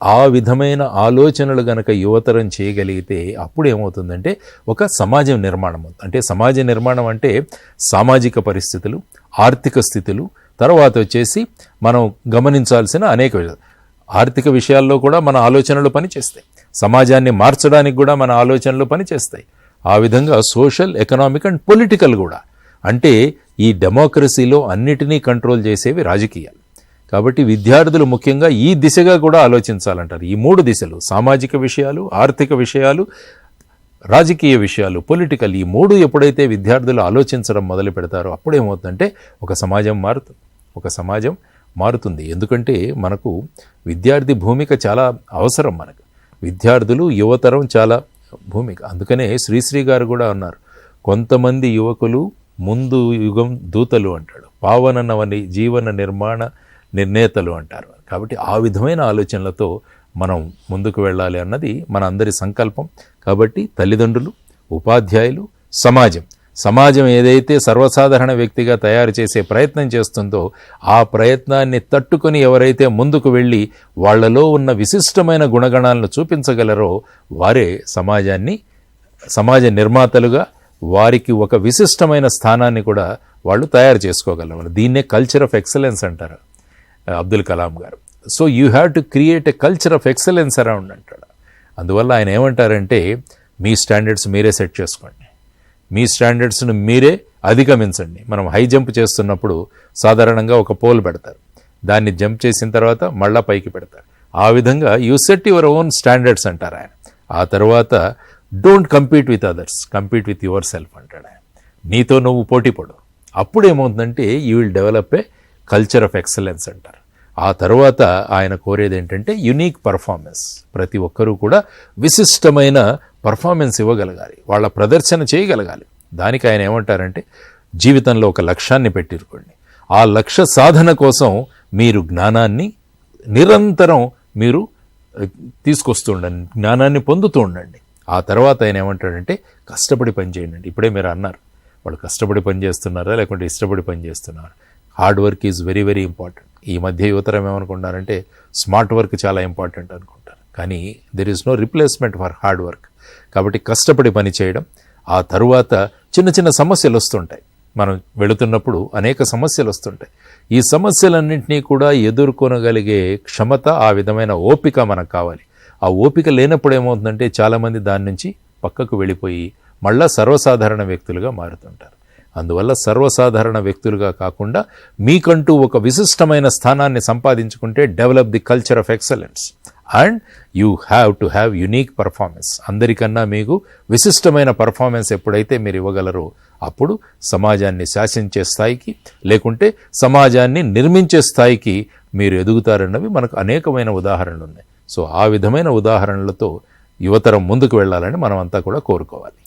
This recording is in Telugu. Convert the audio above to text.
ఆ విధమైన ఆలోచనలు గనక యువతరం చేయగలిగితే అప్పుడు ఏమవుతుందంటే ఒక సమాజం నిర్మాణం అవుతుంది. అంటే సమాజ నిర్మాణం అంటే సామాజిక పరిస్థితులు, ఆర్థిక స్థితులు, తర్వాత వచ్చేసి మనం గమనించాల్సిన అనేక ఆర్థిక విషయాల్లో కూడా మన ఆలోచనలు పనిచేస్తాయి, సమాజాన్ని మార్చడానికి కూడా మన ఆలోచనలు పనిచేస్తాయి. ఆ విధంగా సోషల్, ఎకనామిక్ అండ్ పొలిటికల్ కూడా. అంటే ఈ డెమోక్రసీలో అన్నిటినీ కంట్రోల్ చేసేవి రాజకీయాలు. కాబట్టి విద్యార్థులు ముఖ్యంగా ఈ దిశగా కూడా ఆలోచించాలంటారు. ఈ 3 దిశలు, సామాజిక విషయాలు, ఆర్థిక విషయాలు, రాజకీయ విషయాలు, పొలిటికల్, ఈ 3 ఎప్పుడైతే విద్యార్థులు ఆలోచించడం మొదలు పెడతారో అప్పుడేమవుతుందంటే ఒక సమాజం మారుతుంది. ఎందుకంటే మనకు విద్యార్థి భూమిక చాలా అవసరం. మనకు విద్యార్థులు, యువతరం చాలా భూమిక. అందుకనే శ్రీశ్రీ గారు కూడా అన్నారు, కొంతమంది యువకులు ముందు యుగం దూతలు అంటాడు, పావననవని జీవన నిర్మాణ నిర్ణేతలు అంటారు. కాబట్టి ఆ విధమైన ఆలోచనలతో మనం ముందుకు వెళ్ళాలి అన్నది మన అందరి సంకల్పం. కాబట్టి తల్లిదండ్రులు, ఉపాధ్యాయులు, సమాజం ఏదైతే సర్వసాధారణ వ్యక్తిగా తయారు చేసే ప్రయత్నం చేస్తుందో ఆ ప్రయత్నాన్ని తట్టుకొని ఎవరైతే ముందుకు వెళ్ళి వాళ్లలో ఉన్న విశిష్టమైన గుణగణాలను చూపించగలరో వారే సమాజ నిర్మాతలుగా, వారికి ఒక విశిష్టమైన స్థానాన్ని కూడా వాళ్ళు తయారు చేసుకోగలరు. దీన్నే కల్చర్ ఆఫ్ ఎక్సలెన్స్ అంటారు అబ్దుల్ కలాం గారు. So you have to create a culture of excellence around అంటాడు. అందువల్ల ఆయన ఏమంటారంటే మీ స్టాండర్డ్స్ మీరే సెట్ చేసుకోండి, మీ స్టాండర్డ్స్ను మీరే అధిగమించండి. మనం హై జంప్ చేస్తున్నప్పుడు సాధారణంగా ఒక పోల్ పెడతారు, దాన్ని జంప్ చేసిన తర్వాత మళ్ళా పైకి పెడతారు. ఆ విధంగా you set your own standards అంటారు ఆయన. ఆ తర్వాత don't compete with others, compete with your self అంటాడు ఆయన. నీతో నువ్వు పోటీ పడు. అప్పుడు ఏమవుతుందంటే you will develop a culture of excellence అంటారు. ఆ తర్వాత ఆయన కోరేది ఏంటంటే యునీక్ పర్ఫార్మెన్స్. ప్రతి ఒక్కరూ కూడా విశిష్టమైన పర్ఫార్మెన్స్ ఇవ్వగలగాలి, వాళ్ళ ప్రదర్శన చేయగలగాలి. దానికి ఆయన ఏమంటారంటే జీవితంలో ఒక లక్ష్యాన్ని పెట్టిరుకోండి, ఆ లక్ష్య సాధన కోసం మీరు జ్ఞానాన్ని నిరంతరం మీరు తీసుకొస్తూ ఉండండి, జ్ఞానాన్ని పొందుతూ ఉండండి. ఆ తర్వాత ఆయన ఏమంటాడంటే కష్టపడి పని చేయండి. ఇప్పుడే మీరు అన్నారు, వాళ్ళు కష్టపడి పని చేస్తున్నారా లేకుంటే ఇష్టపడి పని చేస్తున్నారా? Hard work is very very important. ఈ మధ్య యువతరం ఏమనుకుంటారంటే స్మార్ట్ వర్క్ చాలా ఇంపార్టెంట్ అనుకుంటారు, కానీ there is no replacement for hard work. కాబట్టి కష్టపడి పని చేయడం. ఆ తరువాత చిన్న చిన్న సమస్యలు వస్తుంటాయి, మనం వెళుతున్నప్పుడు అనేక సమస్యలు వస్తుంటాయి. ఈ సమస్యలన్నింటినీ కూడా ఎదుర్కొనగలిగే క్షమత, ఆ విధమైన ఓపిక మనకు కావాలి. ఆ ఓపిక లేనప్పుడు ఏమవుతుందంటే చాలామంది దాని నుంచి పక్కకు వెళ్ళిపోయి మళ్ళా సర్వసాధారణ వ్యక్తులుగా మారుతుంటారు. అందువల్ల సర్వసాధారణ వ్యక్తులుగా కాకుండా మీకంటూ ఒక విశిష్టమైన స్థానాన్ని సంపాదించుకుంటే develop the culture of excellence and you have to have unique performance. అందరికన్నా మీకు విశిష్టమైన పర్ఫార్మెన్స్ ఎప్పుడైతే మీరు ఇవ్వగలరో అప్పుడు సమాజాన్ని శాసించే స్థాయికి, లేకుంటే సమాజాన్ని నిర్మించే స్థాయికి మీరు ఎదుగుతారన్నవి మనకు అనేకమైన ఉదాహరణలు ఉన్నాయి. సో ఆ విధమైన ఉదాహరణలతో యువతరం ముందుకు వెళ్ళాలని మనం అంతా కూడా కోరుకోవాలి.